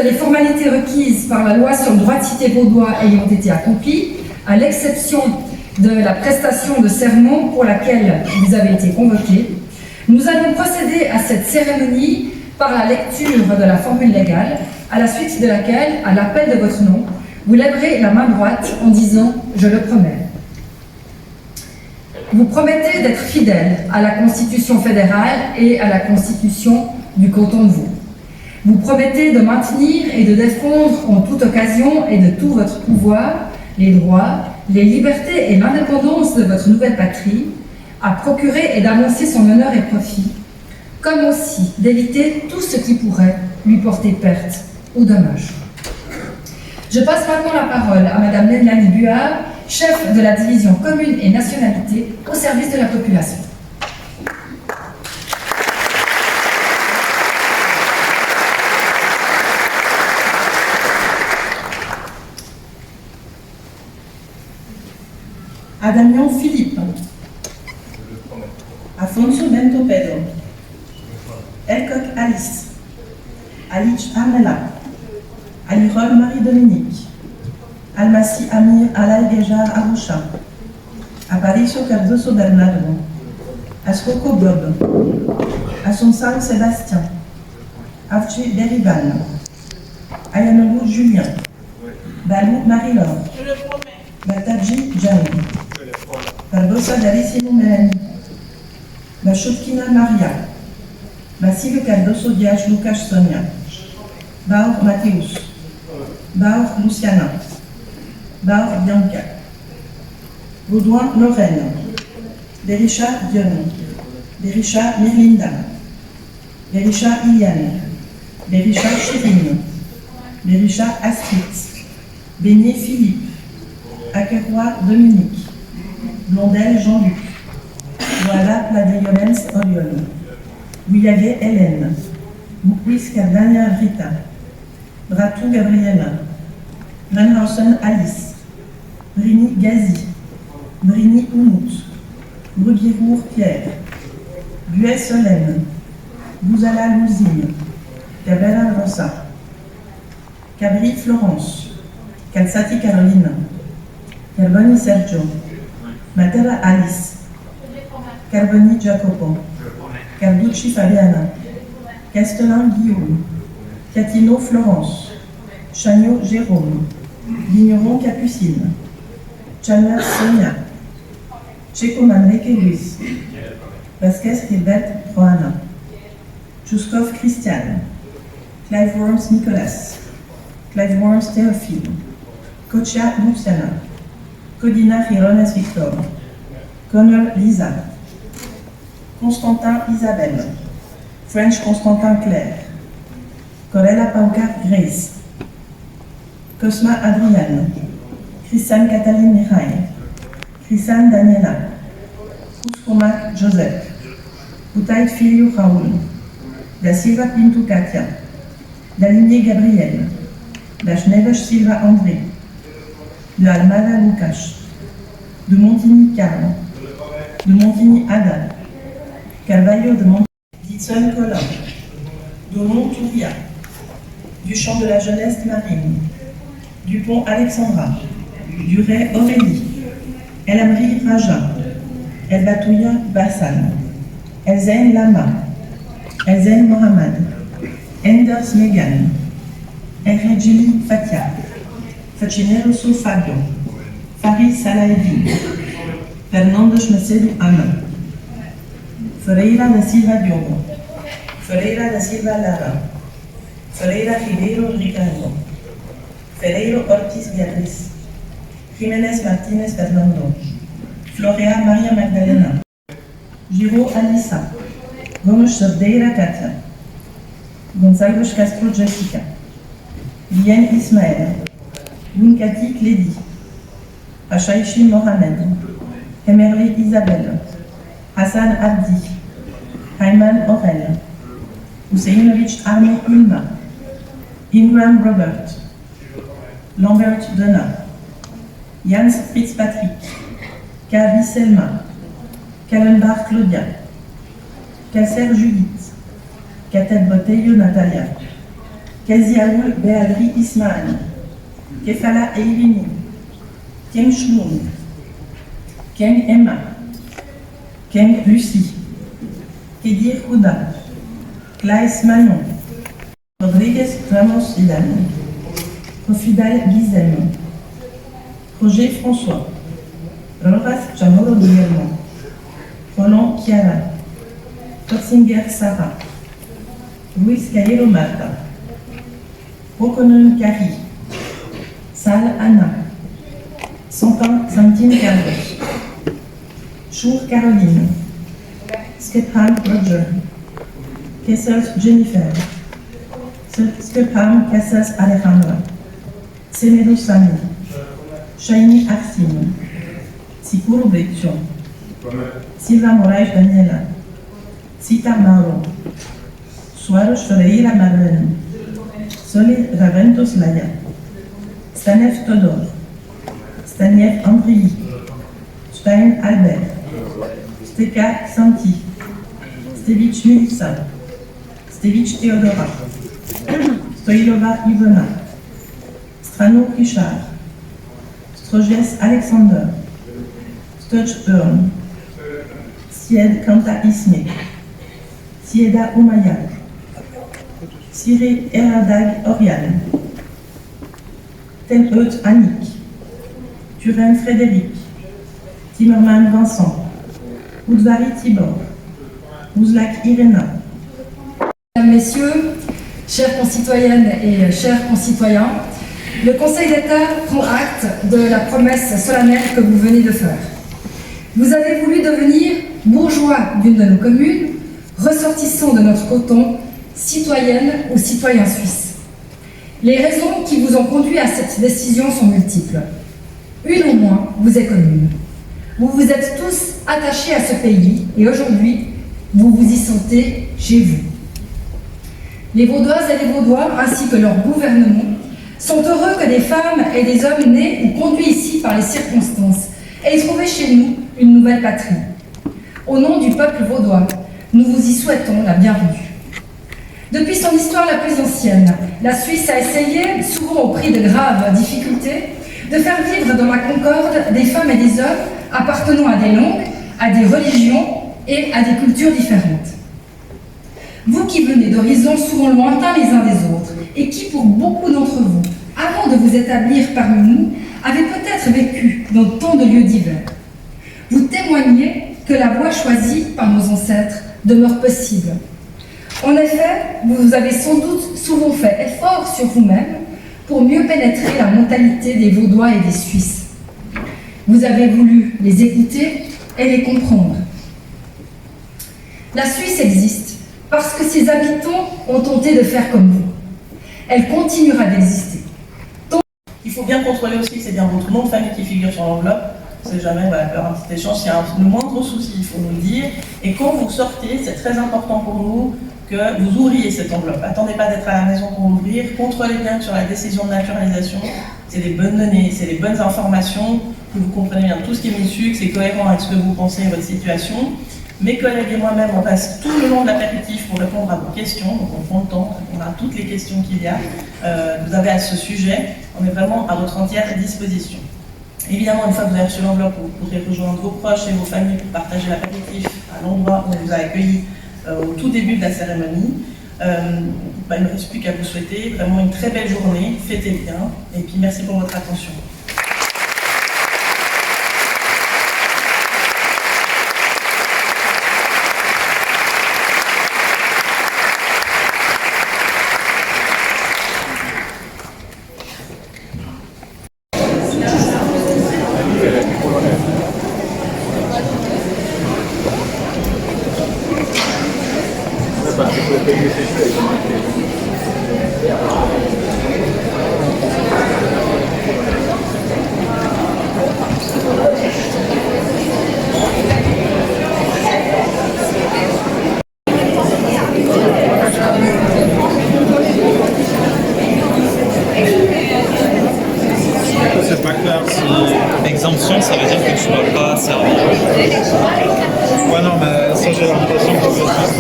Les formalités requises par la loi sur le droit de cité vaudois ayant été accomplies, à l'exception de la prestation de serment pour laquelle vous avez été convoqués, nous allons procéder à cette cérémonie par la lecture de la formule légale, à la suite de laquelle, à l'appel de votre nom, vous lèverez la main droite en disant « Je le promets ». Vous promettez d'être fidèle à la Constitution fédérale et à la Constitution du canton de Vaud. Vous promettez de maintenir et de défendre en toute occasion et de tout votre pouvoir les droits, les libertés et l'indépendance de votre nouvelle patrie, à procurer et d'annoncer son honneur et profit, comme aussi d'éviter tout ce qui pourrait lui porter perte ou dommage. Je passe maintenant la parole à Madame Mélanie Buard, chef de la division commune et nationalité au service de la population. A Damian Philippe. Afonso Bento Pedro. Elcock Alice. Alich Armella. Alirol Marie-Dominique. Almassi Amir Alay Gejar Arusha. Aparicio Cardoso Bernardo. Ascoco Bob. Asonsal Sébastien. Avci Berivan. Ayanolou Julien. Balou Marie-Laure. Batadji Jane. Barbosa Darissimo Mélanie. Bachotkina Maria. Basilio Cardoso Dias Lucas Sonia. Baur Mateus. Baur Luciana. Baur Bianca. Baudouin Lorraine. Berisha Dion. Berisha Mirlinda. Berisha Iliane. Berisha Chérine. Berisha Astrid. Beignet Philippe. Akerois Dominique. Blondel Jean-Luc. Voilà Pladeyolens Oriol. Williave Hélène. Bukwis Cardania Rita. Bratou Gabriela. Renhausen Alice. Brini Gazi. Brini Oumout. Bruguirour Pierre. Buet Solène. Bouzala Louzine. Cabella Rosa. Cabri Florence. Calzati Caroline. Carboni Sergio. Matera Alice. Carboni Jacopo. Carducci Fabiana. Castellin Guillaume. Catino Florence. Chagnot Jérôme. Vigneron Capucine. Chalmers Sonia. Checo Manrique Luis. Vasquez Gilbert Johanna. Chuskov Christiane. Clive Worms Nicolas. Clive Worms Théophile. Kocha Luciana. Codina Girones Victor. Connell Lisa. Constantin Isabelle. French Constantin Claire. Corella Paucar Grace. Cosma Adriane. Christiane Cataline Mihai. Christiane Daniela. Cuscomac Joseph. Utait Filio Raoul. Da Silva Pinto Katia. Daligné Gabriel. Da Schneves Silva André. De Almada Lucas. De Montigny Carl. De Montigny Ada. Carvalho de Montigny. Ditson Colin. Domont Touria. Duchamp de la Jeunesse Marine. Dupont Alexandra. Duret Aurélie. El Amri Raja. El Batouya Bassan. Elzen Lama. Elzen Mohamed. Enders Megan. Enregili Fatia. Facineroso Fabio. Faris Salaedin. Fernandes Macedo Ana. Ferreira da Silva Diogo. Ferreira da Silva Lara. Ferreira Ribeiro Ricardo. Ferreiro Ortiz Beatriz. Jiménez Martínez Fernando. Florea Maria Magdalena. Giro Alissa. Gomes Cerdeira Katia. Gonçalves Castro Jessica. Liane Ismaël. Lunkati Clédy. Achaichi Mohamed. Emerli Isabelle. Hassan Abdi. Ayman Aurel. Husseinovic Arno Ulma. Ingram Robert. Lambert Donna. Jans Fitzpatrick. Kavi Selma. Kallenbach Claudia. Kasser Judith. Katet Botello Natalia. Kaziaoul Beadri Ismail. Kefala Eirini. Keng Shlung. Keng Emma. Keng Lucie. Kedir Houda. Klaes Manon. Rodriguez Ramos Hidalgo, Profidal Guillermo, Roger François, Rojas Chamorro Guillermo, Roland Chiara, Kotzinger Sarah, Luis Cayero Marta, Rokonen Kari, Sal Anna, Santin Santine Carlos, Chour Caroline, Skephan Roger, Kessels Jennifer, Skephan Kessels Alejandra, Semero Sami, Shaini Arsine, Sikuru Breccio, Silva Moraes Daniela, Sita Mauro, Suaros Ferreira Marlene, Soli Raventos Laya, Stanev Todor, Staniev Andrii, Stein Albert, Steka Santi, Stevic Melissa, Stevic Theodora, Stoilova Ivona, Strano Richard, Stroges Alexander, Stoch Byrne, Sied Kanta Ismek, Sieda Umaya, Siri Eradag Oriane, Tenheut Annick, Turin Frédéric, Timmerman Vincent, Oudvari Tibor, Ouzlak Irena. Mesdames, Messieurs, chères concitoyennes et chers concitoyens, le Conseil d'État prend acte de la promesse solennelle que vous venez de faire. Vous avez voulu devenir bourgeois d'une de nos communes, ressortissant de notre coton, citoyenne ou citoyen suisse. Les raisons qui vous ont conduit à cette décision sont multiples. Une au moins vous est commune. Vous vous êtes tous attachés à ce pays et aujourd'hui, vous vous y sentez chez vous. Les Vaudoises et les Vaudois, ainsi que leur gouvernement, sont heureux que des femmes et des hommes nés ou conduits ici par les circonstances aient trouvé chez nous une nouvelle patrie. Au nom du peuple vaudois, nous vous y souhaitons la bienvenue. Depuis son histoire la plus ancienne, la Suisse a essayé, souvent au prix de graves difficultés, de faire vivre dans la concorde des femmes et des hommes appartenant à des langues, à des religions et à des cultures différentes. Vous qui venez d'horizons souvent lointains les uns des autres, et qui, pour beaucoup d'entre vous, avant de vous établir parmi nous, avez peut-être vécu dans tant de lieux divers, vous témoignez que la voie choisie par nos ancêtres demeure possible. En effet, vous avez sans doute souvent fait effort sur vous-même pour mieux pénétrer la mentalité des Vaudois et des Suisses. Vous avez voulu les écouter et les comprendre. La Suisse existe parce que ses habitants ont tenté de faire comme vous. Elle continuera d'exister. Il faut bien contrôler aussi que c'est bien votre nom de famille qui figure sur l'enveloppe. C'est jamais faire un petit échange. S'il y a le moindre souci, il faut nous le dire. Et quand vous sortez, c'est très important pour nous que vous ouvriez cette enveloppe. Attendez pas d'être à la maison pour l'ouvrir. Contrôlez bien que sur la décision de naturalisation, c'est les bonnes données, c'est les bonnes informations, que vous comprenez bien tout ce qui est mis dessus, que c'est cohérent avec ce que vous pensez et votre situation. Mes collègues et moi-même, on passe tout le long de l'apéritif pour répondre à vos questions. Donc on prend le temps, on a toutes les questions qu'il y a. Vous avez à ce sujet. On est vraiment à votre entière disposition. Évidemment, une fois que vous avez reçu l'enveloppe, vous pourrez rejoindre vos proches et vos familles pour partager l'apéritif à l'endroit où on vous a accueillis au tout début de la cérémonie. Il ne reste plus qu'à vous souhaiter vraiment une très belle journée, fêtez bien, et puis merci pour votre attention. C'est pas clair si exemption ça veut dire que tu ne dois pas servir. Ouais non mais ça j'ai l'impression que c'est juste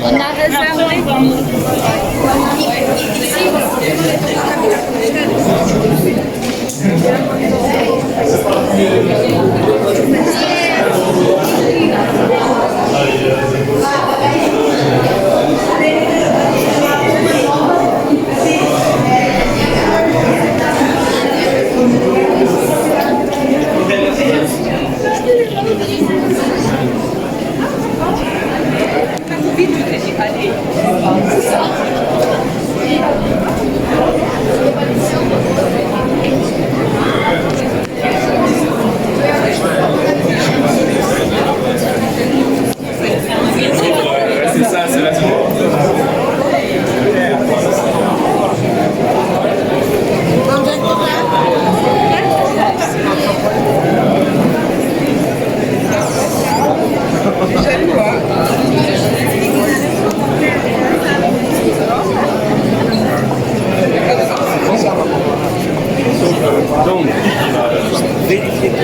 On a réservé. vite, je t'ai dit, allez. C'est ça, c'est la Donc, il va vérifier que